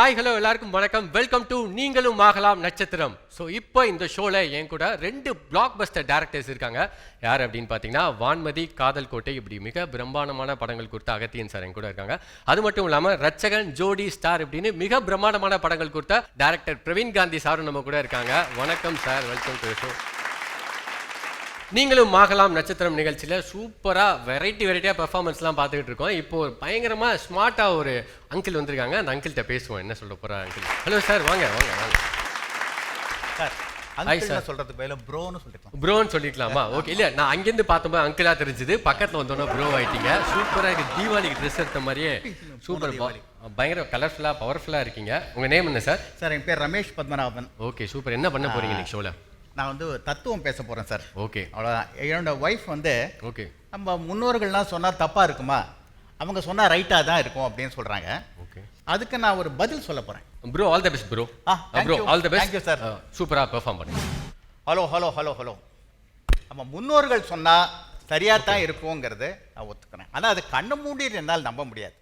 Hi hello எல்லாருக்கும் வணக்கம். Welcome to நீங்களும் ஆகலாம் நட்சத்திரம். ஸோ இப்போ இந்த ஷோவில் என் கூட 2 பிளாக் பஸ்டர் டேரக்டர்ஸ் இருக்காங்க. யார் அப்படின்னு பார்த்தீங்கன்னா வான்மதி, காதல் கோட்டை, இப்படி மிக பிரம்மாண்டமான படங்கள் கொடுத்த அகத்தியன் சார் என் கூட இருக்காங்க. அது மட்டும் இல்லாமல் ரட்சகன், ஜோடி, ஸ்டார் இப்படின்னு மிக பிரம்மாண்டமான படங்கள் கொடுத்த டேரக்டர் பிரவீன் காந்தி சாரும் நம்ம கூட இருக்காங்க. வணக்கம் சார், வெல்கம் டு ஷோ. நீங்களும் ஆகலாம் நட்சத்திரம் நிகழ்ச்சியில் சூப்பராக வெரைட்டியாக பெர்ஃபார்மன்ஸ்லாம் பார்த்துக்கிட்டு இருக்கோம். இப்போ ஒரு பயங்கரமாக ஸ்மார்ட்டாக ஒரு அங்கிள் வந்திருக்காங்க. அந்த அங்கிள்கிட்ட பேசுவோம். என்ன சொல்ல போகிறா அங்கிள்? ஹலோ சார், வாங்க வாங்க வாங்க சார். Hi sir. சொல்கிறதுக்கு பதிலாக ப்ரோன்னு சொல்லிக்கலாம். ப்ரோன்னு சொல்லிக்கலாமா? ஓகே. இல்லை, நான் அங்கேருந்து பார்த்தோம்போது அங்கிளாக தெரிஞ்சுது, பக்கத்தில் வந்தோன்னா ப்ரோ ஆகிட்டீங்க. சூப்பராக இருக்குது. தீபாவளிக்கு ட்ரெஸ் எடுத்த மாதிரியே சூப்பர், பயங்கர கலர்ஃபுல்லாக பவர்ஃபுல்லாக இருக்கீங்க. உங்கள் நேம் என்ன சார்? சார் என் பேர் ரமேஷ் பத்மநாபன். Okay, super. என்ன பண்ண போகிறீங்க இன்னைக்கு ஷோவில்? நான் வந்து தத்துவம் பேச போகிறேன் சார். ஓகே, அவ்வளோதான். என்னோட ஒய்ஃப் வந்து ஓகே, நம்ம முன்னோர்கள்லாம் சொன்னால் தப்பாக இருக்குமா, அவங்க சொன்னால் ரைட்டாக தான் இருக்கும் அப்படின்னு சொல்கிறாங்க. ஓகே, அதுக்கு நான் ஒரு பதில் சொல்ல போகிறேன். Bro all the best bro. Bro all the best. Thank you sir. சூப்பராக பெர்ஃபார்ம் பண்ணுங்க. Hello hello hello hello. நம்ம முன்னோர்கள் சொன்னால் சரியாக தான் இருக்குங்கிறது நான் ஒத்துக்கிறேன். ஆனால் அது கண்ணு மூடி என்னால் நம்ப முடியாது.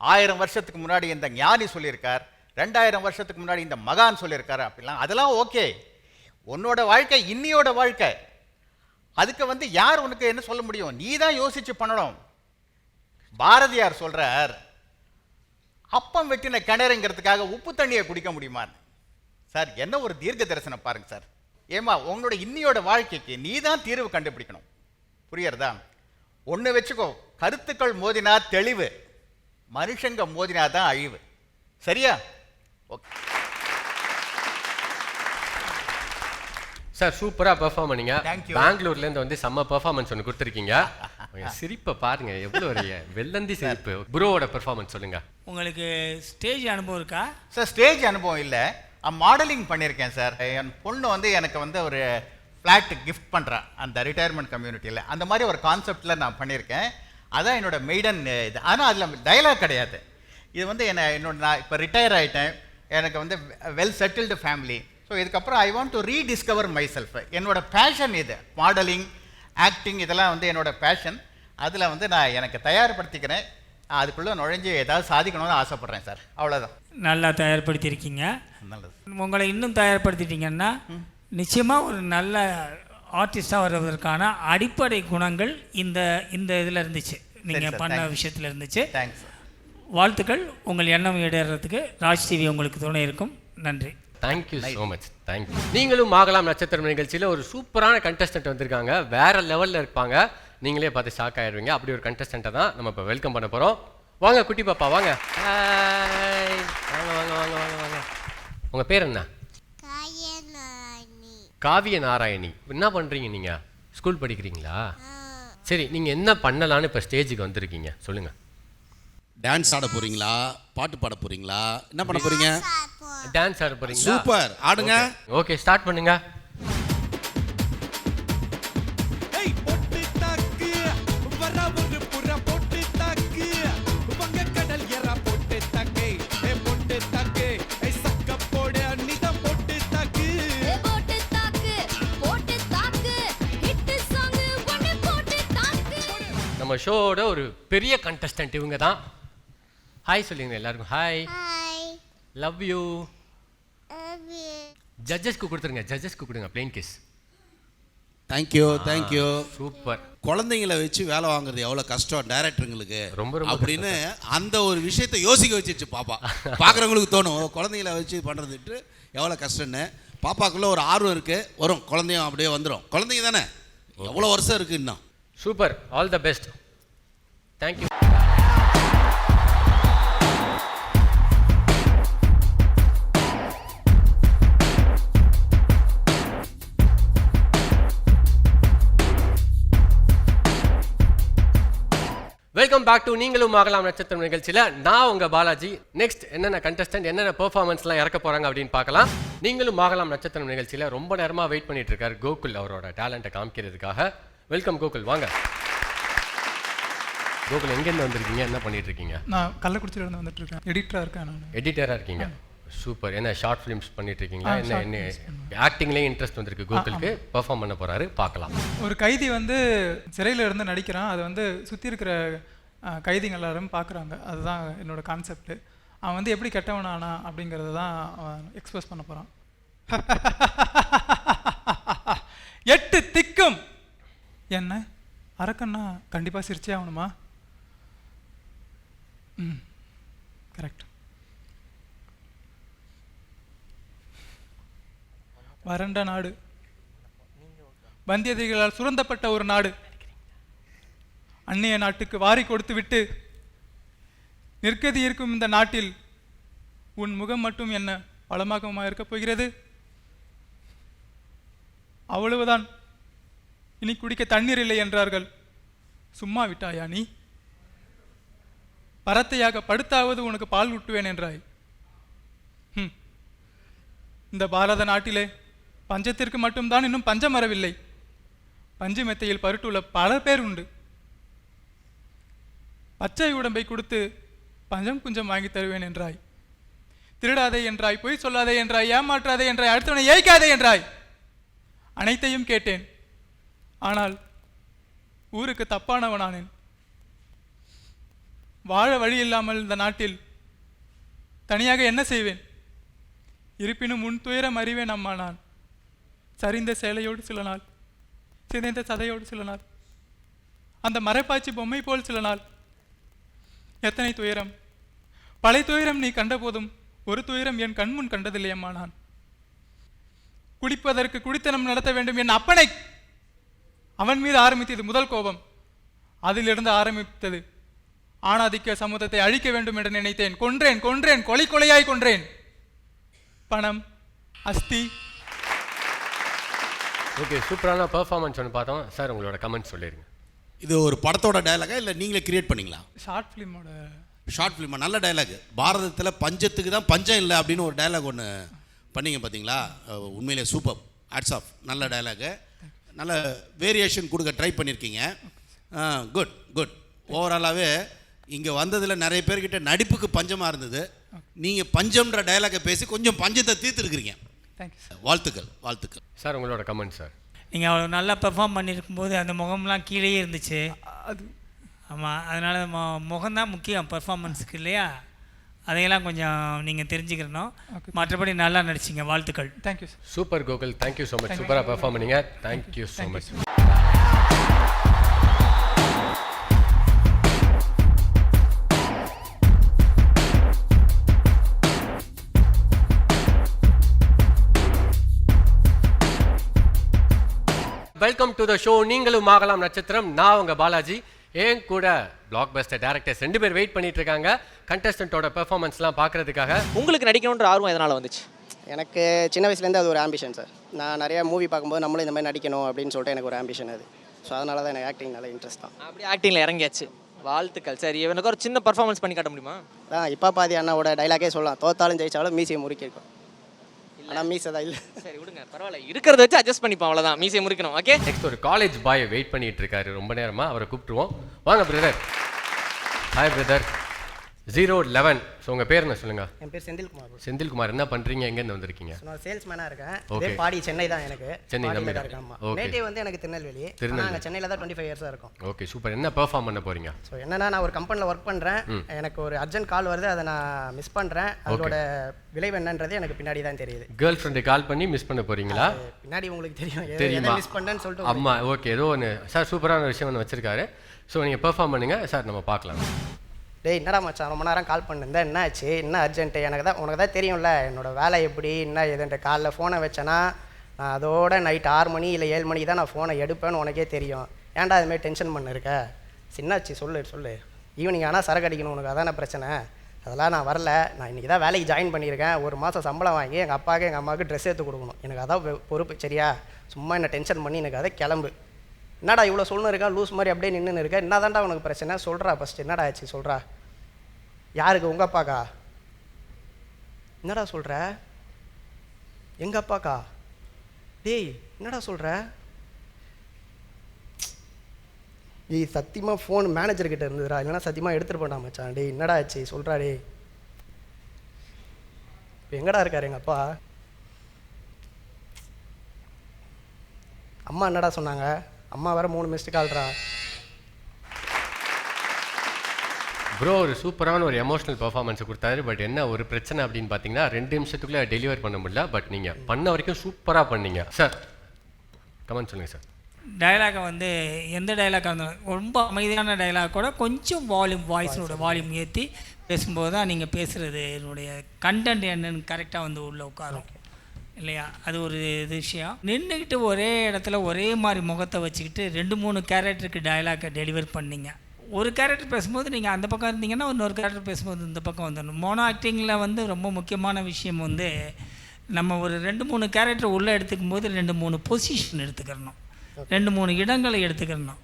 1000 வருஷத்துக்கு முன்னாடி இந்த ஞானி சொல்லியிருக்கார், 2000 வருஷத்துக்கு முன்னாடி இந்த மகான் சொல்லியிருக்காரு அப்படிலாம், அதெல்லாம் ஓகே. உன்னோட வாழ்க்கை இன்னியோட வாழ்க்கை. அதுக்கு வந்து யார் உனக்கு என்ன சொல்ல முடியும்? நீ தான் யோசிச்சு பண்ணணும். பாரதியார் சொல்றார், அப்பம் வெட்டின கிணறுங்கிறதுக்காக உப்பு தண்ணியை குடிக்க முடியுமா? சார், என்ன ஒரு தீர்க்க தரிசனம் பாருங்க சார். ஏமா, உங்களோட இன்னியோட வாழ்க்கைக்கு நீ தான் தீர்வு கண்டுபிடிக்கணும். புரியறதா? ஒன்று வச்சுக்கோ, கருத்துக்கள் மோதினா தெளிவு, மனுஷங்க மோதினா தான் அழிவு. சரியா? ஓகே சார், சூப்பராக பெர்ஃபார்ம் பண்ணீங்க. தேங்க்யூ. பெங்களூர்லேருந்து வந்து செம்ம பெர்ஃபார்மன்ஸ் ஒன்று கொடுத்துருக்கீங்க. சிரிப்பை பாருங்க, எவ்வளோ ஒரு வெள்ளந்தி சிரிப்பு. ப்ரோவோட பெர்ஃபார்மன்ஸ் சொல்லுங்க. உங்களுக்கு ஸ்டேஜ் அனுபவம் இருக்கா? சார், ஸ்டேஜ் அனுபவம் இல்லை, மாடலிங் பண்ணியிருக்கேன் சார். என் பொண்ணு வந்து எனக்கு வந்து ஒரு ஃப்ளாட் கிஃப்ட் பண்ணுறேன் அந்த ரிட்டையர்மெண்ட் கம்யூனிட்டியில். அந்த மாதிரி ஒரு கான்செப்டில் நான் பண்ணியிருக்கேன். அதான் என்னோட மெய்டன் இது. ஆனால் அதில் டைலாக் கிடையாது. இது வந்து நான் இப்போ ரிட்டையர் ஆகிட்டேன், எனக்கு வந்து வெல் செட்டில்டு ஃபேமிலி. ஸோ இதுக்கப்புறம் I want to rediscover my self. என்னோட பேஷன் இது, மாடலிங், ஆக்டிங், இதெல்லாம் வந்து என்னோட பேஷன். அதில் வந்து நான் எனக்கு தயார்படுத்திக்கிறேன். அதுக்குள்ளே நுழைஞ்சு ஏதாவது சாதிக்கணும்னு ஆசைப்பட்றேன் சார். அவ்வளோதான். நல்லா தயார்படுத்தியிருக்கீங்க. நல்லது. உங்களை இன்னும் தயார்படுத்திட்டீங்கன்னா நிச்சயமாக ஒரு நல்ல ஆர்டிஸ்டாக வருவதற்கான அடிப்படை குணங்கள் இந்த இதில் இருந்துச்சு, நீங்கள் பண்ண விஷயத்தில் இருந்துச்சு. தேங்க்ஸ். வாழ்த்துக்கள். உங்கள் எண்ணம் ஈடேறதுக்கு ராஜ் டிவி உங்களுக்கு துணை இருக்கும். நன்றி. Thank you so much. தேங்க்யூ. நீங்களும் ஆகலாம் நட்சத்திரம் நிகழ்ச்சியில் ஒரு சூப்பரான கண்டஸ்டன்ட் வந்திருக்காங்க. வேற லெவலில் இருப்பாங்க. நீங்களே பார்த்து ஷாக் ஆயிடுவீங்க. அப்படி ஒரு கண்டஸ்டண்ட்டை தான் நம்ம இப்போ வெல்கம் பண்ண போகிறோம். வாங்க குட்டி பாப்பா, வாங்க. ஹாய், வாங்க வாங்க வாங்க வாங்க வாங்க. உங்கள் பேர் என்ன? காவிய நாராயணி. என்ன பண்ணுறீங்க நீங்கள்? ஸ்கூல் படிக்கிறீங்களா? சரி, நீங்கள் என்ன பண்ணலான்னு இப்போ ஸ்டேஜுக்கு வந்திருக்கீங்க, சொல்லுங்கள். டான்ஸ் ஆட போறீங்களா, பாட்டு பாட போறீங்களா, என்ன பண்ண போறீங்க? டான்ஸ் ஆட போறீங்களா? சூப்பர், ஆடுங்க. ஓகே, ஸ்டார்ட் பண்ணுங்க. நம்ம ஷோட ஒரு பெரிய கண்டஸ்டன்ட் இவங்க தான். ஹாய் சொல்லுங்க எல்லாருக்கும். Hi, love you. ஜட்ஜஸ்க்கு கொடுத்துருங்க, ஜட்ஜஸ்க்கு கொடுங்க plane kiss. Thank you thank you. Super. குழந்தைங்களை வச்சு வேலை வாங்குறது எவ்வளோ கஷ்டம் டைரக்டருங்களுக்கு ரொம்ப ரொம்ப அப்படின்னு அந்த ஒரு விஷயத்தை யோசிக்க வச்சிருச்சு பாப்பா. பார்க்குறவங்களுக்கு தோணும் குழந்தைங்களை வச்சு பண்ணுறதுட்டு எவ்வளோ கஷ்டம்னு. பாப்பாக்குள்ளே ஒரு ஆர்வம் இருக்குது, வரும் குழந்தையும் அப்படியே வந்துடும். குழந்தைங்க தானே, எவ்வளோ வருஷம் இருக்குது இன்னும். Super, all the best. Thank you. Welcome back to நீங்களும் ஆகலாம் நட்சத்திரம் நிகழ்ச்சியில். நான் உங்கள் பாலாஜி. நெக்ஸ்ட் என்னென்ன கண்டஸ்டன்ட் என்னென்ன பெர்ஃபார்மன்ஸ்லாம் இறக்க போகிறாங்க அப்படின்னு பார்க்கலாம். நீங்களும் ஆகலாம் நட்சத்திரம் நிகழ்ச்சியில் ரொம்ப நேரமாக வெயிட் பண்ணிட்டு இருக்காரு கோகுல், அவரோட டேலண்ட்டை காமிக்கிறதுக்காக. வெல்கம் கோகுல், வாங்க. கோகுல், எங்கேருந்து வந்திருக்கீங்க, என்ன பண்ணிட்டு இருக்கீங்க? நான் கள்ளக்குறிச்சியிலேருந்து வந்துட்டு இருக்கேன். எடிட்டராக இருக்கேன் நான். எடிட்டராக இருக்கீங்க. சூப்பர். என்ன ஷார்ட் ஃபிலிம்ஸ் பண்ணிட்டு இருக்கீங்களா? என்ன ஆக்டிங்லேயும் இன்ட்ரெஸ்ட் வந்திருக்கு கோகுலுக்கு. பெர்ஃபார்ம் பண்ண போறாரு, பார்க்கலாம். ஒரு கைதி வந்து சிறையில் இருந்து நடிக்கிறான். அதை வந்து சுற்றி இருக்கிற கைதிகள் எல்லாரும் பார்க்குறாங்க. அதுதான் என்னோட கான்செப்ட். அவன் வந்து எப்படி கெட்டவனானா அப்படிங்கிறத தான் அவன் எக்ஸ்பிரஸ் பண்ண போகிறான். 8 திக்கும் என்ன அரக்கன்னா கண்டிப்பாக சிரிச்சே ஆகணுமா? கரெக்ட். வறண்ட நாடு, வந்தியதிகளால் சுரண்டப்பட்ட ஒரு நாடு, அந்நிய நாட்டுக்கு வாரி கொடுத்து விட்டு நிற்கதி இருக்கும் இந்த நாட்டில் உன் முகம் மட்டும் என்ன வளமாகமா இருக்கப் போகிறது? அவ்வளவுதான், இனி குடிக்க தண்ணீர் இல்லை என்றார்கள். சும்மா விட்டாயா நீ? பரத்தையாக படுத்தாவது உனக்கு பால் ஊட்டுவேன் என்றாய். இந்த பாரத நாட்டிலே பஞ்சத்திற்கு மட்டும்தான் இன்னும் பஞ்சம் வரவில்லை. பஞ்சு மெத்தையில் பருட்டுள்ள பல பேர் உண்டு. பச்சை உடம்பை கொடுத்து பஞ்சம் குஞ்சம் வாங்கி தருவேன் என்றாய். திருடாதே என்றாய், பொய் சொல்லாதே என்றாய், ஏமாற்றாதே என்றாய், அடுத்தவனை ஏய்க்காதே என்றாய். அனைத்தையும் கேட்டேன். ஆனால் ஊருக்கு தப்பானவனானேன். வாழ வழி இல்லாமல் இந்த நாட்டில் தனியாக என்ன செய்வேன்? இருப்பினும் உன் துயரம் அறிவேன் அம்மா. நான் சரிந்த சேலையோடு சில நாள், சிதைந்த சதையோடு சில நாள், அந்த மறைப்பாச்சி பொம்மை போல் சில நாள். எத்தனை துயரம்! பழைய துயரம் நீ கண்ட போதும் ஒரு துயரம் என் கண்முன் கண்டதில்லை அம்மா. நான் குடிப்பதற்கு குடித்தனம் நடத்த வேண்டும் என் அப்பனை அவன் மீது ஆரம்பித்தது முதல் கோபம். அதிலிருந்து ஆரம்பித்தது ஆணாதிக்க சமூகத்தை அழிக்க வேண்டும் என்று நினைத்தேன். கொன்றேன் கொன்றேன், கொலை கொலையாய் கொன்றேன். பணம், அஸ்தி. ஓகே, சூப்பரான பெர்ஃபார்மன்ஸ் ஒன்று பார்த்தோம். சார் உங்களோட கமெண்ட் சொல்லிடுங்க. இது ஒரு படத்தோட டயலாகா இல்லை நீங்களே கிரியேட் பண்ணீங்களா? ஷார்ட் ஃபிலிமோட ஷார்ட் ஃபிலிமா? நல்ல டயலாக். பாரதத்தில் பஞ்சத்துக்கு தான் பஞ்சம் இல்லை அப்படின்னு ஒரு டயலாக் ஒன்று பண்ணீங்க பார்த்தீங்களா? உண்மையிலே சூப்பர், ஹேட்ஸ் ஆஃப். நல்ல டயலாகு, நல்ல வேரியேஷன் கொடுக்க ட்ரை பண்ணியிருக்கீங்க. Good good. ஓவராலாகவே இங்கே வந்ததில் நிறைய பேர்கிட்ட நடிப்புக்கு பஞ்சமாக இருந்தது. நீங்கள் பஞ்சம்ன்ற டயலாகை பேசி கொஞ்சம் பஞ்சத்தை தீர்த்துருக்கிறீங்க. Thank you sir. வாழ்த்துக்கள் வாழ்த்துக்கள். சார் உங்களோட கமெண்ட் சார். நீங்கள் அவ்வளோ நல்லா பெர்ஃபார்ம் பண்ணியிருக்கும்போது அந்த முகம்லாம் கீழேயே இருந்துச்சு. அது ஆமாம், அதனால் முகம்தான் முக்கியம் பெர்ஃபார்மன்ஸுக்கு இல்லையா? அதையெல்லாம் கொஞ்சம் நீங்கள் தெரிஞ்சுக்கிறணும். மற்றபடி நல்லா நடிச்சிங்க, வாழ்த்துக்கள். Thank you sir. Super Gokul, thank you so much. சூப்பராக பெர்ஃபார்ம் பண்ணீங்க. Thank you so much. Welcome to the show நீங்களும் ஆகலாம் நட்சத்திரம். நான் உங்கள் பாலாஜி. ஏன் கூட பிளாக் பஸ்டர் டேரக்டர்ஸ் 2 பேர் வெயிட் பண்ணிட்டு இருக்காங்க கண்டஸ்டன்ட்டோட பெர்ஃபார்மன்ஸ்லாம் பார்க்கறதுக்காக. உங்களுக்கு நடிக்கணுன்ற ஆர்வம் எதனால் வந்துச்சு? எனக்கு சின்ன வயசுலேருந்து அது ஒரு ஆம்பிஷன் சார். நான் நிறையா மூவி பார்க்கும்போது நம்மளும் இந்த மாதிரி நடிக்கணும் அப்படின்னு சொல்லிட்டு எனக்கு ஒரு ஆம்பிஷன் அது. ஸோ அதனால தான் எனக்கு ஆக்டிங் நல்ல இன்ட்ரெஸ்ட் தான். அப்படியே ஆக்டிங்கில் இறங்கியாச்சு. வாழ்த்துக்கள். சரி, எனக்கு ஒரு சின்ன பர்ஃபார்மன்ஸ் பண்ணி காட்ட முடியுமா? இப்போ பாதி அண்ணாவோட டைலாக்கே சொல்லலாம், தோத்தாலும் ஜெயிச்சாலும் மீசியை முறுக்கிருக்கும். ஆனால் மீசை தான் இல்லை. சரி விடுங்க, பரவாயில்ல, இருக்கிறத வச்சு அட்ஜஸ்ட் பண்ணிப்போம், அவ்வளோதான். மீசியை முறிக்கணும். ஓகே. நெக்ஸ்ட் ஒரு காலேஜ் பாய் வெயிட் பண்ணிட்டு இருக்காரு ரொம்ப நேரமா. அவரை கூப்பிட்டுருவோம். வாங்க பிரதர். Hi brother. 011. ஸோ உங்கள் பேர் என்ன சொல்லுங்க? என் பேர் செந்தில்குமார். செந்தில்குமார். என்ன பண்ணுறீங்க? எங்கேருந்து வந்திருக்கீங்க? நான் சேல்ஸ்மேனாக இருக்கேன். Okay. பாடி சென்னை தான். எனக்கு சென்னை தான் இருக்கேன். ஆமாம். Okay. நேட்டிவ் வந்து எனக்கு திருநெல்வேலி. நாங்கள் சென்னையில் தான் 25 இயர்ஸாக இருக்கோம். Okay, super. என்ன பெர்ஃபார்ம் பண்ண போறீங்க? ஸோ என்னன்னா, நான் ஒரு கம்பெனியில் ஒர்க் பண்ணுறேன். எனக்கு ஒரு அர்ஜென்ட் கால் வருது, அதை நான் மிஸ் பண்ணுறேன். அதோட விளைவு என்னன்றது எனக்கு பின்னாடி தான் தெரியுது. கேர்ள் ஃப்ரெண்டு கால் பண்ணி மிஸ் பண்ண போறீங்களா? பின்னாடி உங்களுக்கு தெரியும், தெரியுமா? மிஸ் பண்ணேன்னு சொல்லிட்டு. அம்மா ஓகே, ஏதோ ஒன்று சார் சூப்பரான விஷயம் ஒன்று வச்சிருக்காரு. ஸோ நீங்கள் பெர்ஃபார்ம் பண்ணுங்க சார், நம்ம பார்க்கலாம். டேய் என்னடா மச்சான், ரொம்ப நேரம் கால் பண்ணிருந்தேன், என்ன ஆச்சு, என்ன அர்ஜென்ட்டு? உனக்கு தான் தெரியும்ல என்னோட வேலை எப்படி என்ன ஏதுன்ற. காலைல ஃபோனை வச்சேன்னா நான் அதோட நைட் 6 மணி இல்லை 7 மணிக்கு தான் நான் ஃபோனை எடுப்பேன்னு உனக்கே தெரியும். ஏன்டா அதுமாதிரி டென்ஷன் பண்ணிருக்க? சின்னாச்சு சொல்லு. ஈவினிங் ஆனால் சரக்கு அடிக்கணும், உனக்கு அதான பிரச்சனை. அதெல்லாம் நான் வரல. நான் இன்றைக்கி தான் வேலைக்கு ஜாயின் பண்ணியிருக்கேன். 1 மாதம் சம்பளம் வாங்கி எங்கள் அப்பாவுக்கு எங்கள் அம்மாவுக்கு ட்ரெஸ் எடுத்து கொடுக்கணும். எனக்கு அதான் பொறுப்பு, சரியா? சும்மா என்ன டென்ஷன் பண்ணி எனக்கு அதை கிளம்பு. என்னடா இவ்வளோ சொல்லணும் இருக்கா, லூஸ் மாதிரி அப்படியே நின்றுன்னு இருக்க? என்ன தான்டா உனக்கு பிரச்சனை? சொல்கிறா ஃபஸ்ட்டு, என்னடா ஆச்சு சொல்கிறா. யாருக்கு? உங்கள் அப்பாக்கா? என்னடா சொல்கிற? எங்கள் அப்பாக்கா? டேய் என்னடா சொல்கிற? டேய் சத்தியமாக ஃபோன் மேனேஜர்கிட்ட இருந்துதுடா, இல்லைனா சத்தியமாக எடுத்துகிட்டு போண்டா மச்சான். டேய் என்னடா ஆச்சு சொல்கிறா. டே இப்போ எங்கடா இருக்கார் எங்கள் அப்பா? அம்மா என்னடா சொன்னாங்க? அம்மா வேறு 3 மிஸ்டு கால்றா. ப்ரோ ஒரு சூப்பரான ஒரு எமோஷனல் பெர்ஃபார்மன்ஸ் கொடுத்தாரு. பட் என்ன ஒரு பிரச்சனை அப்படின்னு பார்த்தீங்கன்னா 2 நிமிஷத்துக்குள்ளே டெலிவர் பண்ண முடியல. பட் நீங்கள் பண்ண வரைக்கும் சூப்பராக பண்ணீங்க சார். கமெண்ட் சொல்லுங்கள் சார். டயலாகை வந்து எந்த டைலாக்காக இருந்தாலும் ரொம்ப அமைதியான டைலாக் கூட கொஞ்சம் வாய்ஸோட வால்யூம் ஏற்றி பேசும்போது தான் நீங்கள் பேசுகிறது என்னுடைய கண்டென்ட் என்னன்னு கரெக்டாக வந்து உள்ளே உட்காரும் இல்லையா? அது ஒரு விஷயம். நின்றுக்கிட்டு ஒரே இடத்துல ஒரே மாதிரி முகத்தை வச்சுக்கிட்டு 2-3 கேரக்டருக்கு டயலாக்கை டெலிவர் பண்ணீங்க. ஒரு கேரக்டர் பேசும்போது நீங்கள் அந்த பக்கம் இருந்தீங்கன்னா இன்னொரு கேரக்டர் பேசும்போது இந்த பக்கம் வந்துடணும். மோனோ ஆக்டிங்கில் வந்து ரொம்ப முக்கியமான விஷயம் வந்து நம்ம ஒரு 2-3 கேரக்டர் உள்ளே எடுத்துக்கும் போது 2-3 பொசிஷன் எடுத்துக்கிறணும், 2-3 இடங்களை எடுத்துக்கிறணும்.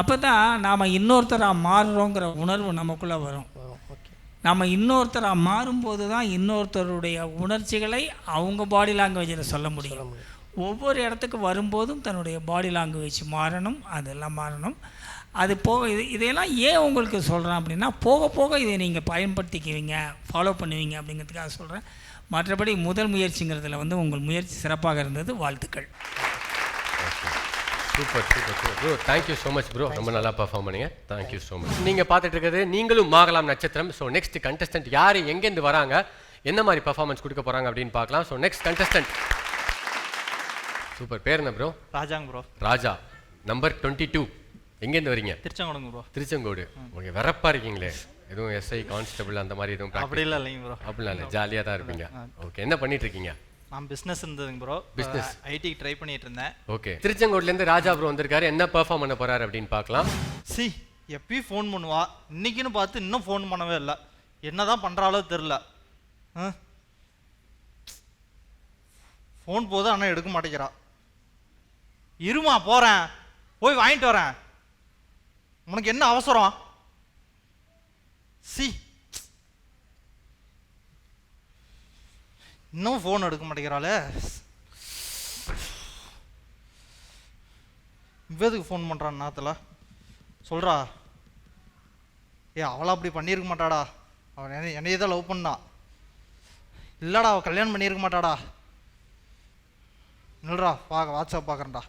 அப்போ தான் நாம் இன்னொருத்தராக மாறுறோங்கிற உணர்வு நமக்குள்ளே வரும். நம்ம இன்னொருத்தராக மாறும்போது தான் இன்னொருத்தருடைய உணர்ச்சிகளை அவங்க பாடி லாங்குவேஜில் சொல்ல முடியும். ஒவ்வொரு இடத்துக்கு வரும்போதும் தன்னுடைய பாடி லாங்குவேஜ் மாறணும், அதெல்லாம் மாறணும். அது போக இதையெல்லாம் ஏன் உங்களுக்கு சொல்கிறேன் அப்படின்னா போக போக இதை நீங்கள் பயன்படுத்திக்குவீங்க, ஃபாலோ பண்ணுவீங்க அப்படிங்கிறதுக்காக சொல்கிறேன். மற்றபடி முதல் முயற்சிங்கிறதுல வந்து உங்கள் முயற்சி சிறப்பாக இருந்தது. வாழ்த்துக்கள். Super super super bro. Thank you so much bro. ரொம்ப நல்லா பர்ஃபார்ம் பண்ணீங்க. Thank you so much. நீங்கள் பார்த்துட்டு இருக்கிறது நீங்களும் ஆகலாம் நட்சத்திரம். ஸோ நெக்ஸ்ட் கண்டஸ்டன்ட் யார், எங்கேருந்து வராங்க, என்ன மாதிரி பர்ஃபார்மன்ஸ் கொடுக்க போகிறாங்க அப்படின்னு பார்க்கலாம். So next contestant. சூப்பர். பேர் என்ன ப்ரோ? ராஜாங்க ப்ரோ. ராஜா. நம்பர் 22. எங்கேருந்து வரீங்க? திருச்செங்கோடுங்க ப்ரோ. திருச்செங்கோடு. ஓகே. வெறப்பாக இருக்கீங்களே. எதுவும் எஸ்ஐ கான்ஸ்டபிள் அந்த மாதிரி எதுவும் அப்படி இல்லை இல்லைங்க ப்ரோ. அப்படிலாம் இல்லை, ஜாலியாக தான் இருப்பீங்க. ஓகே. என்ன பண்ணிட்டு இருக்கீங்க? நான் பிஸ்னஸ் இருந்ததுங்க ப்ரோ. பிஸ்னஸ் ஐடி ட்ரை பண்ணிட்டு இருந்தேன். ஓகே. திருச்செங்கோட்லேருந்து ராஜா ப்ரோ வந்திருக்காரு. என்ன பெர்ஃபார்ம் பண்ண போறாரு அப்படின்னு பார்க்கலாம். எப்பயும் ஃபோன் பண்ணுவா, இன்னைக்குன்னு பார்த்து இன்னும் ஃபோன் பண்ணவே இல்லை. என்னதான் பண்ணுறாலோ தெரில. ஃபோன் போதும் ஆனால் எடுக்க மாட்டேங்கிறா. இருமா போகிறேன், போய் வாங்கிட்டு வரேன். உனக்கு என்ன அவசரம்? இன்னும் ஃபோன் எடுக்க மாட்டேங்கிறாளே. இவதுக்கு ஃபோன் பண்ணுறான் நாத்தில் சொல்கிறா. அவளை அப்படி பண்ணியிருக்க மாட்டாடா, அவன் என்னையே தான் லவ் பண்ணா. இல்லைடா அவள் கல்யாணம் பண்ணியிருக்க மாட்டாடா. இல்லைடா வாட்ஸ்அப் பார்க்குறேன்டா.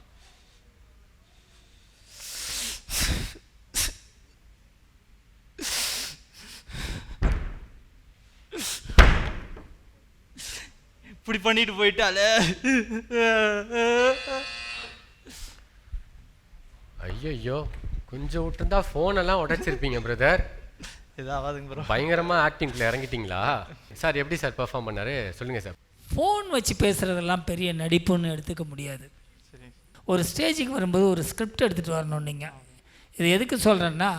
இப்படி பண்ணிட்டு போயிட்டாலே. ஐயோ கொஞ்சம் விட்டுருந்தா ஃபோனெல்லாம் உடைச்சிருப்பீங்க பிரதர். இதாவதுங்க ப்ரோ. பயங்கரமாக ஆக்டிங்கில் இறங்கிட்டீங்களா சார்? எப்படி சார் பெர்ஃபார்ம் பண்ணாரு சொல்லுங்கள் சார். ஃபோன் வச்சு பேசுகிறதெல்லாம் பெரிய நடிப்புன்னு எடுத்துக்க முடியாது. ஒரு ஸ்டேஜுக்கு வரும்போது ஒரு ஸ்கிரிப்ட் எடுத்துகிட்டு வரணும். நீங்கள் இது எதுக்கு சொல்கிறேன்னா,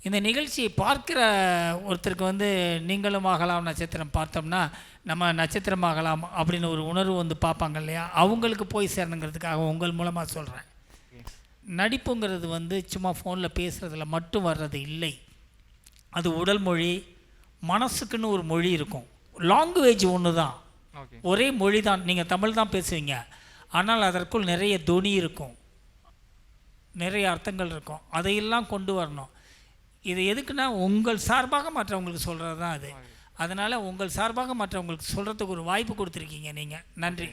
இந்த நிகழ்ச்சியை பார்க்குற ஒருத்தருக்கு வந்து நீங்களும் ஆகலாம் நட்சத்திரம் பார்த்தோம்னா நம்ம நட்சத்திரம் ஆகலாம் அப்படின்னு ஒரு உணர்வு வந்து பார்ப்பாங்க இல்லையா? அவங்களுக்கு போய் சேரணுங்கிறதுக்காக உங்கள் மூலமாக சொல்கிறேன். நடிப்புங்கிறது வந்து சும்மா ஃபோனில் பேசுகிறதுல மட்டும் வர்றது இல்லை. அது உடல் மொழி, மனசுக்குன்னு ஒரு மொழி இருக்கும். லாங்குவேஜ் ஒன்று தான், ஒரே மொழி தான். நீங்கள் தமிழ் தான் பேசுவீங்க, ஆனால் அதற்குள் நிறைய தொனி இருக்கும், நிறைய அர்த்தங்கள் இருக்கும். அதையெல்லாம் கொண்டு வரணும். இது எதுக்குன்னா உங்கள் சார்பாக மற்றவங்களுக்கு சொல்கிறது தான் அது. அதனால் உங்கள் சார்பாக மற்றவங்களுக்கு சொல்கிறதுக்கு ஒரு வாய்ப்பு கொடுத்துருக்கீங்க நீங்கள். நன்றி.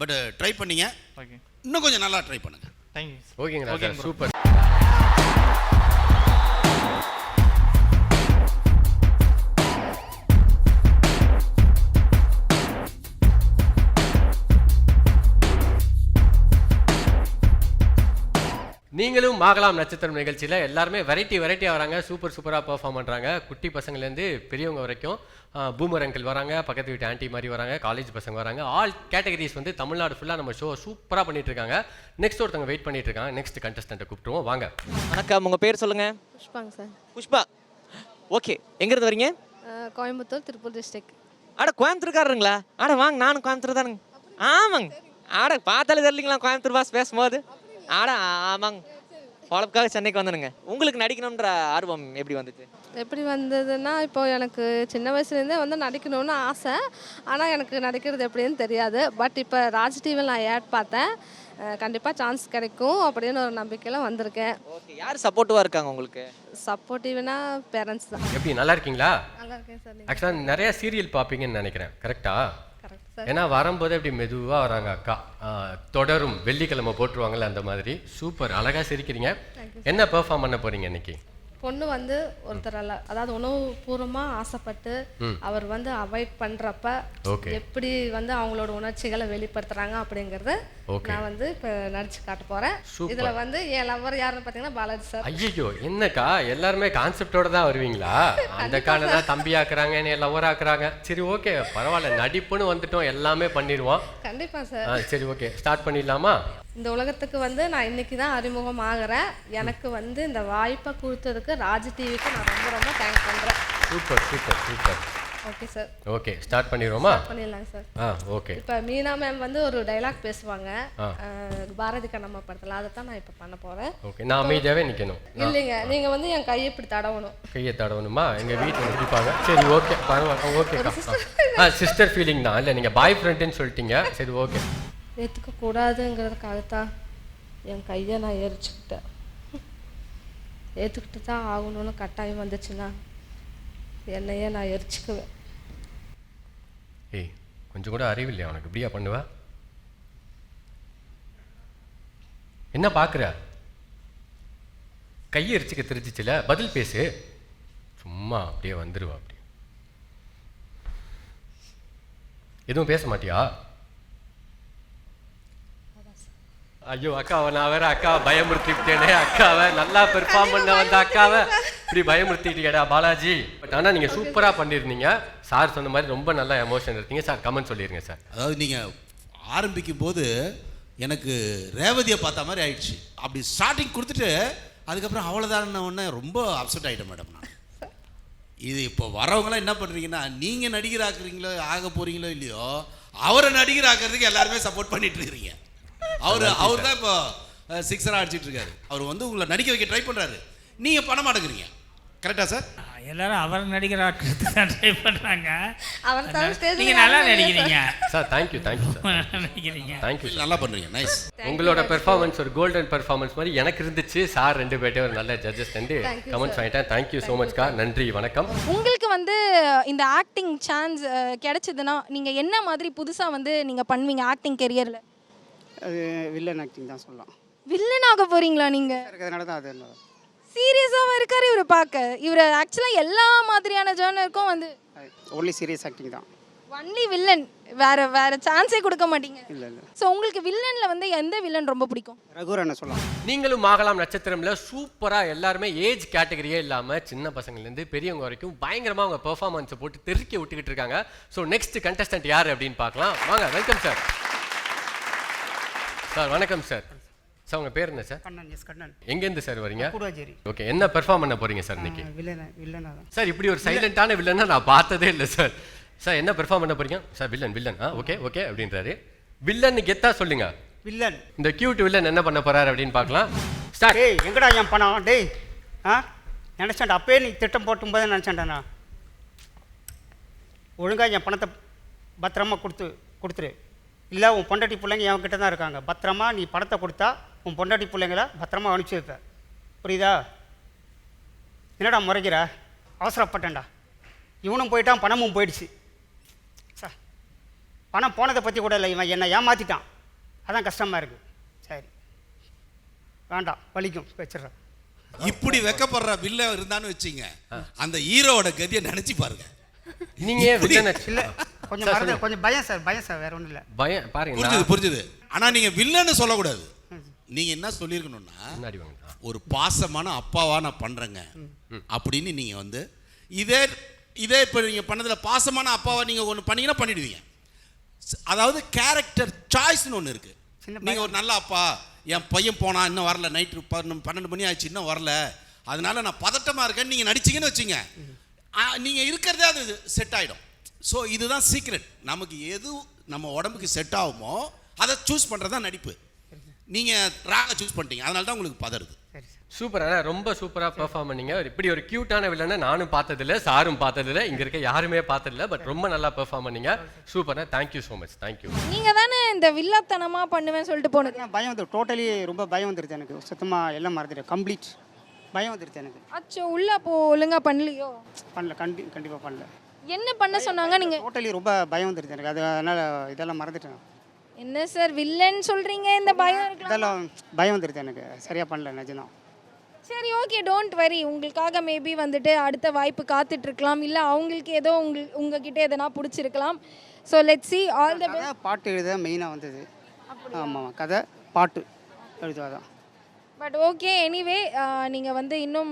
பட் ட்ரை பண்ணீங்க, இன்னும் கொஞ்சம் நல்லா ட்ரை பண்ணுங்கள். தேங்க்யூ. ஓகேங்களா? சூப்பர். நீங்களும் ஆகலாம் நட்சத்திரம் நிகழ்ச்சியில் எல்லாருமே வெரைட்டியாக வராங்க. சூப்பராக பெர்ஃபார்ம் பண்ணுறாங்க. குட்டி பசங்கள்லேருந்து பெரியவங்க வரைக்கும். பூமர் அங்கிள் வராங்க, பக்கத்து வீட்டு ஆண்டி மாதிரி வராங்க, காலேஜ் பசங்க வராங்க. ஆல் கேட்டகரிஸ் வந்து தமிழ்நாடு ஃபுல்லாக நம்ம ஷோ சூப்பராக பண்ணிட்டு இருக்காங்க. நெக்ஸ்ட் ஒருத்தவங்க வெயிட் பண்ணிட்டு இருக்காங்க. நெக்ஸ்ட் கண்டஸ்டண்ட்டை கூப்பிட்டுருவோம். வாங்க. வணக்கம், உங்கள் பேர் சொல்லுங்கள். புஷ்பாங்க சார். புஷ்பா. ஓகே, எங்கேருந்து வரீங்க? கோயம்புத்தூர், திருப்பூர் டிஸ்ட்ரிக்ட். ஆட கோயம்புத்தூர்காரருங்களா? ஆட வாங்க, நானும் கோயம்புத்தூர் தானுங்க. ஆமாங்க. ஆட பார்த்தாலே தெரியலீங்களா கோயம்புத்தூர் பாஸ் பேசும்போது? ஆட ஆமாங்க, பொழப்புக்காக சென்னைக்கு வந்துடுங்க. உங்களுக்கு நடிக்கணுன்ற ஆர்வம் எப்படி வந்துச்சு? எப்படி வந்ததுன்னா, இப்போ எனக்கு சின்ன வயசுலேருந்தே வந்து நடிக்கணும்னு ஆசை. ஆனால் எனக்கு நடிக்கிறது எப்படின்னு தெரியாது. பட் இப்போ ராஜ் டிவியில் நான் ஆட் பார்த்தேன். கண்டிப்பாக சான்ஸ் கிடைக்கும் அப்படின்னு ஒரு நம்பிக்கையில் வந்திருக்கேன். ஓகே, யார் சப்போர்ட்டிவாக இருக்காங்க உங்களுக்கு? சப்போர்ட்டிவ்னா பேரண்ட்ஸ் தான். எப்படி நல்லா இருக்கீங்களா? நல்லா இருக்கேன் சார். ஆக்சுவலாக நிறைய சீரியல் பார்ப்பீங்கன்னு நினைக்கிறேன், கரெக்டா? Correct sir. ஏன்னா வரும்போது அப்படி மெதுவாக வராங்க அக்கா. தொடரும் வெள்ளிக்கிழமை போட்டுருவாங்கல்ல, அந்த மாதிரி. சூப்பர், அழகாக சிரிக்கிறீங்க. என்ன பெர்ஃபார்ம் பண்ண போகிறீங்க இன்னைக்கு? பொண்ணு வந்து ஒருத்தரால அதாவது உணவுபூர்வமாக ஆசைப்பட்டு அவர் வந்து அவாய்ட் பண்ணுறப்ப எப்படி வந்து அவங்களோட உணர்ச்சிகளை வெளிப்படுத்துகிறாங்க அப்படிங்கிறத நான் வந்து இப்போ நடிச்சு காட்ட போகிறேன். இதில் வந்து என் லவர் யாருன்னு பார்த்தீங்கன்னா பாலாஜி சார். ஐயோ என்னக்கா எல்லாருமே கான்செப்டோட தான் வருவீங்களா? அந்த காரணம் தான் தம்பி ஆக்குறாங்க என்னை லவர் ஆக்குறாங்க. சரி ஓகே பரவாயில்ல, நடிப்புன்னு வந்துட்டோம், எல்லாமே பண்ணிடுவோம். கண்டிப்பாக சார். சரி ஓகே ஸ்டார்ட் பண்ணிடலாமா? இந்த உலகத்துக்கு வந்து நான் இன்னைக்கு தான் அறிமுகம் ஆகிறேன். எனக்கு வந்து இந்த வாய்ப்பை கொடுத்ததுக்கு ராஜ் டிவிக்கு நான் ரொம்ப ரொம்ப தேங்க்ஸ் பண்ணுறேன். Super super super. Okay sir. Okay start பண்ணிடுவோமா? பண்ணிடலாங்க சார். ஓகே. இப்போ மீனா மேம் வந்து ஒரு டைலாக் பேசுவாங்க பாரதி கண்ணம்மா படத்தில், அதை தான் நான் இப்போ பண்ண போகிறேன். ஓகே நான் அமைதியாகவே நிற்கணும் இல்லைங்க, நீங்கள் வந்து என் கையை இப்படி தடவணும். கையை தடவணுமா? எங்கள் வீட்டில் நிற்பாங்க. சரி ஓகே பரவாயில்ல. ஓகே சிஸ்டர் ஃபீலிங் தான். இல்லை நீங்கள் பாய் ஃப்ரெண்டுன்னு சொல்லிட்டீங்க. சரி ஓகே. ஏற்றுக்க கூடாதுங்கிறதுக்காகத்தான் என் கையை நான் எரிச்சுக்கிட்டேன். ஏற்றுக்கிட்டு தான் ஆகணும்னு கட்டாயம் வந்துச்சுன்னா என்னையே நான் எரிச்சுக்குவேன். ஏய் கொஞ்சம் கூட அறிவில்லையா உனக்கு? இப்படியா பண்ணுவ? என்ன பார்க்குற? கையை எரிச்சுக்க தெரிஞ்சிச்சுல, பதில் பேசு. சும்மா அப்படியே வந்துடுவா. அப்படி எதுவும் பேச மாட்டியா? ஐயோ அக்காவை நான் வேற அக்காவை பயமுறுத்திட்டேனே. அக்காவை நல்லா பெர்ஃபார்ம் பண்ண வந்த அக்காவை இப்படி பயமுறுத்திட்டீங்கடா பாலாஜி. பட் ஆனால் நீங்கள் சூப்பராக பண்ணியிருந்தீங்க. சார் சொன்ன மாதிரி ரொம்ப நல்லா எமோஷன் இருக்கீங்க. சார் கமெண்ட் சொல்லிடுங்க சார். அதாவது நீங்கள் ஆரம்பிக்கும் போது எனக்கு ரேவதியை பார்த்த மாதிரி ஆயிடுச்சு. அப்படி ஸ்டார்டிங் கொடுத்துட்டு அதுக்கப்புறம் அவ்வளோதான ஒன்று ரொம்ப அப்செட் ஆகிட்டேன் மேடம். நான் இது இப்போ வரவங்களாம் என்ன பண்ணுறீங்கன்னா, நீங்கள் நடிகர் ஆக்குறீங்களோ ஆக போகிறீங்களோ இல்லையோ, அவரை நடிகர் ஆக்கிறதுக்கு எல்லாருமே சப்போர்ட் பண்ணிட்டு இருக்கிறீங்க. அவர் தான் இப்போ சிக்ஸராக அடிச்சிட்டு இருக்காரு. அவர் வந்து உங்களை நடிக்க வைக்க ட்ரை பண்ணுறாரு, நீங்கள் பண்ண மாட்டேங்கிறீங்க. கரெக்டா சார்? எல்லாரும் அவர் நடிகராக தான் ட்ரை பண்ணுறாங்க. நீங்கள் நல்லா நடிக்கிறீங்க சார். Thank you thank you sir. நடிக்கிறீங்க, தேங்க்யூ. நல்லா பண்ணுறீங்க. நைஸ். உங்களோட பெர்ஃபார்மன்ஸ் ஒரு கோல்டன் பெர்ஃபார்மன்ஸ் மாதிரி எனக்கு இருந்துச்சு. சார் ரெண்டு பேர்ட்டே ஒரு நல்ல ஜட்ஜஸ் வந்து கமெண்ட்ஸ் வாங்கிட்டேன். தேங்க்யூ ஸோ மச்க்கா. நன்றி வணக்கம். உங்களுக்கு வந்து இந்த ஆக்டிங் சான்ஸ் கிடைச்சதுன்னா நீங்கள் என்ன மாதிரி புதுசாக வந்து நீங்கள் பண்ணுவீங்க ஆக்டிங் கெரியரில்? அது வில்லன் ஆக்டிங் தான் சொல்லலாம். வில்லன் ஆக போகிறீங்களா நீங்கள்? இருக்கிறதுனால தான் அது என்ன சீரியஸாக இருக்காரு இவர் பார்க்க. இவர் ஆக்சுவலாக எல்லா மாதிரியான ஜேர்னருக்கும் வந்து ஒன்லி சீரியஸ் ஆக்டிங் தான். ஒன்லி வில்லன், வேற சான்ஸே கொடுக்க மாட்டீங்க. இல்லை இல்லை. ஸோ உங்களுக்கு வில்லனில் வந்து எந்த வில்லன் ரொம்ப பிடிக்கும்? ரகுரனை சொல்லலாம். நீங்களும் ஆகலாம் நட்சத்திரம்ல சூப்பராக எல்லாருமே ஏஜ் கேட்டகரியே இல்லாமல் சின்ன பசங்கள்லேருந்து பெரியவங்க வரைக்கும் பயங்கரமாக அவங்க பெர்ஃபார்மன்ஸை போட்டு தெருக்கி விட்டுக்கிட்டு இருக்காங்க. ஸோ நெக்ஸ்ட் கண்டஸ்டன்ட் யார் அப்படின்னு பார்க்கலாம் வாங்க. Welcome sir. சார் வணக்கம் சார். சார் உங்கள் பேர் என்ன சார்? கண்ணன். எஸ் கண்ணன். எங்கேருந்து சார் வரீங்க? கூடாச்சேரி. ஓகே என்ன பெர்ஃபார்ம் பண்ண போறீங்க சார் இன்னைக்கு? வில்லனா தான் சார். இப்படி ஒரு சைலண்டான வில்லனா நான் பார்த்ததே இல்லை சார். சார் என்ன பெர்ஃபார்ம் பண்ண போறீங்க சார்? வில்லன். ஓகே ஓகே அப்படின்றாரு. வில்லன் கெத்தா சொல்லுங்க. வில்லன். இந்த கியூட் வில்லன் என்ன பண்ண போறாரு அப்படின்னு பார்க்கலாம். ஸ்டார்ட். டேய் எங்கடா என் பணம்? டேய் நினச்சேன்டா, அப்பயே நீ திட்டம் போட்டும்போது நினச்சேன்டா நான். ஒழுங்காக என் பணத்தை பத்திரமா கொடுத்துரு. இல்லை உன் பொண்டாட்டி பிள்ளைங்க என் கிட்ட தான் இருக்காங்க. பத்திரமா நீ பணத்தை கொடுத்தா உன் பொண்டாட்டி பிள்ளைங்கள பத்திரமா அனுப்பிச்சி வைப்பேன். புரியுதா? என்னடா முறைக்கிற? அவசரப்பட்டேன்டா. இவனும் போயிட்டான், பணமும் போயிடுச்சு. சார் பணம் போனதை பற்றி கூட இல்லை, இவன் என்னை ஏமாற்றிட்டான். அதான் கஷ்டமாக இருக்குது. சரி வேண்டாம், வலிக்கும், வச்சிடுறேன். இப்படி வெக்கப்படுற வில்ல இருந்தான்னு வச்சிங்க, அந்த ஹீரோவோட கதியை நினைச்சு பாருங்க. நீங்க வில்லன் இல்லை கொஞ்சம் மறந்து, கொஞ்சம் பயம் சார், வேற ஒன்றும் இல்லை. பயம் பாருங்க. புரிஞ்சுது. ஆனால் நீங்கள் வில்லன்னு சொல்லக்கூடாது. நீங்கள் என்ன சொல்லியிருக்கணும்னா, ஒரு பாசமான அப்பாவா நான் பண்ணுறேங்க அப்படின்னு நீங்கள் வந்து இதே இப்போ நீங்கள் பண்ணதில் பாசமான அப்பாவா நீங்கள் ஒன்று பண்ணீங்கன்னா பண்ணிடுவீங்க. அதாவது கேரக்டர் சாய்ஸ்னு ஒன்று இருக்குது. நீங்கள் ஒரு நல்ல அப்பா, என் பையன் போனால் இன்னும் வரல, நைட்டு 12 மணி ஆச்சு இன்னும் வரல, அதனால நான் பதட்டமாக இருக்கேன்னு நீங்கள் நடிச்சிங்கன்னு வச்சுங்க, நீங்கள் இருக்கிறதே அது செட் ஆகிடும். ஸோ இதுதான் சீக்ரெட். நமக்கு எது நம்ம உடம்புக்கு செட் ஆகுமோ அதை சூஸ் பண்ணுறது தான் நடிப்பு. நீங்கள் ராக சூஸ் பண்ணிட்டீங்க, அதனால தான் உங்களுக்கு பதறுது. சூப்பர். ரொம்ப சூப்பராக பெர்ஃபார்ம் பண்ணீங்க. இப்படி ஒரு க்யூட்டான வில்லனை நானும் பார்த்ததில்ல, சாரும் பார்த்ததில்ல, இங்கே இருக்க யாருமே பார்த்ததில்ல. பட் ரொம்ப நல்லா பெர்ஃபார்ம் பண்ணீங்க. சூப்பராக. Thank you so much. தேங்க்யூ. நீங்கள் தானே இந்த வில்லத்தனமாக பண்ணுவேன்னு சொல்லிட்டு போனது. பயம் வந்து டோட்டலி ரொம்ப பயம் வந்துருச்சு எனக்கு. சுத்தமாக எல்லாம் மறந்துட்டு கம்ப்ளீட் பயம் வந்துருச்சு எனக்கு. அச்சோ, உள்ள அப்போ ஒழுங்காக பண்ணலையோ? பண்ணல, கண்டிப்பாக பண்ணல. என்ன பண்ண சொன்னாங்க நீங்கள்? டோட்டலி ரொம்ப பயம் வந்துருச்சு எனக்கு. அதனால் இதெல்லாம் மறந்துட்டேன். என்ன சார் வில்லன் சொல்கிறீங்க, இந்த பயம் இருக்கு? இதெல்லாம் பயம் வந்துருச்சு எனக்கு. சரியாக பண்ணல நிஜம்தான். சரி ஓகே, டோன்ட் வரி. உங்களுக்காக மேபி வந்துட்டு அடுத்த வாய்ப்பு காத்துட்டு இருக்கலாம், இல்லை அவங்களுக்கு ஏதோ உங்ககிட்ட எதனா பிடிச்சிருக்கலாம். So let's see. All the best. பாட்டு எழுத மெயினாக வந்தது. ஆமாம், கதை பாட்டு எழுதுவாதான். பட் ஓகே, எனிவே நீங்கள் வந்து இன்னும்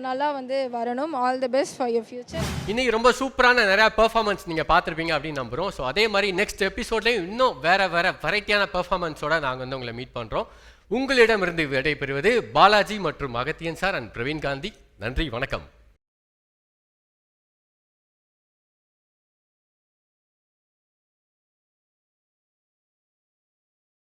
நல்லா வந்து வரணும். All the best for your future. இன்னைக்கு ரொம்ப சூப்பரான நிறையா பெர்ஃபார்மன்ஸ் நீங்கள் பார்த்துருப்பீங்க அப்படின்னு நம்புகிறோம். ஸோ அதே மாதிரி நெக்ஸ்ட் எபிசோட்லேயும் இன்னும் வேறு வெரைட்டியான பெர்ஃபார்மன்ஸோட நாங்கள் வந்து உங்களை மீட் பண்ணுறோம். உங்களிடமிருந்து விடைபெறுவது பாலாஜி மற்றும் அகத்தியன் சார் அண்ட் பிரவீன் காந்தி. நன்றி, வணக்கம்.